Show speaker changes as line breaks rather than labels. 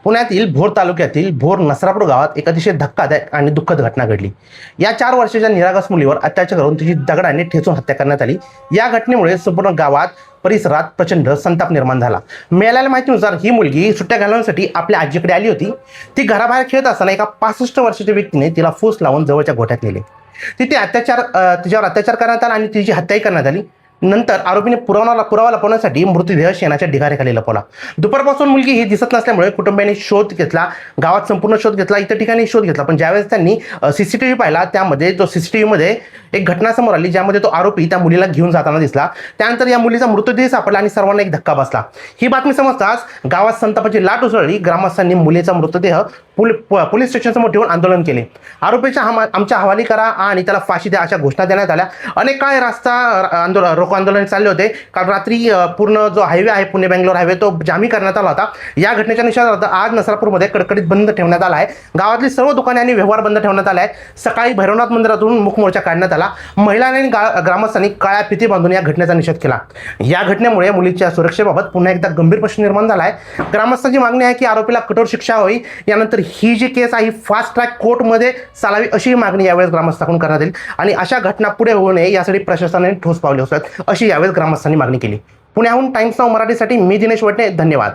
पुण्यातील भोर तालुक्यातील भोर नसरापूर गावात एक अतिशय धक्कादायक आणि दुःखद घटना घडली। या 4 वर्षाच्या निरागस मुलीवर अत्याचार करून तिची दगडाने ठेचून हत्या करण्यात आली। या घटनेमुळे संपूर्ण गावात परिसरात प्रचंड संताप निर्माण झाला। मिळालेल्या माहितीनुसार ही मुलगी सुट्ट्या घालवण्यासाठी आपल्या आजीकडे आली होती। ती घराबाहेर खेळत असताना एका 65 वर्षाच्या व्यक्तीने तिला फूस लावून जवळच्या गोठ्यात नेले। तिच्यावर अत्याचार करण्यात आला आणि तिची हत्याही करण्यात आली। नंतर आरोपीने पुरावा लपवण्यासाठी मृतदेह शेणाच्या ढिगाऱ्याखाली लपवला। दुपारपासून मुलगी ही दिसत नसल्यामुळे कुटुंबियांनी शोध घेतला, गावात संपूर्ण शोध घेतला, इतर ठिकाणी शोध घेतला। पण ज्यावेळेस त्यांनी सीसीटीव्ही पाहिला, त्यामध्ये तो सीसीटीव्हीमध्ये एक घटना समोर आली, ज्यामध्ये तो आरोपी त्या मुलीला घेऊन जाताना दिसला। त्यानंतर या मुलीचा मृतदेह सापडला आणि सर्वांना एक धक्का बसला। ही बातमी समजताच गावात संतापाची लाट उसळली। ग्रामस्थांनी मुलीचा मृतदेह पोलीस स्टेशनसमोर ठेवून आंदोलन केले। आरोपीच्या आमच्या हवाली करा आणि त्याला फाशी द्या अशा घोषणा देण्यात आल्या। अनेक काळ रोको आंदोलन चालले होते। काल रात्री पूर्ण जो हायवे आहे, पुणे बेंगलोर हायवे, तो जामी करण्यात आला होता। या घटनेच्या निषेधार्थ आज नसरापूरमध्ये कडकडीत बंद ठेवण्यात आला आहे। गावातली सर्व दुकाने आणि व्यवहार बंद ठेवण्यात आले आहेत। सकाळी भैरवनाथ मंदिरातून मुख मोर्चा काढण्यात आला। महिलांनी आणि ग्रामस्थांनी काळ्या फिती बांधून या घटनेचा निषेध केला। या घटनेमुळे मुलीच्या सुरक्षेबाबत पुन्हा एकदा गंभीर प्रश्न निर्माण झाला आहे। ग्रामस्थांची मागणी आहे की आरोपीला कठोर शिक्षा व्हावी। यानंतर ही जी केस आहे फास्ट ट्रॅक कोर्टमध्ये चालावी अशी मागणी यावेळेस ग्रामस्थांकडून करण्यात येईल आणि अशा घटना पुढे होऊ नये यासाठी प्रशासनाने ठोस पावले उचलावीत अशी यावेळेस ग्रामस्थांनी मागणी केली। पुण्याहून टाइम्स नाऊ मराठीसाठी मी दिनेश वटणे, धन्यवाद।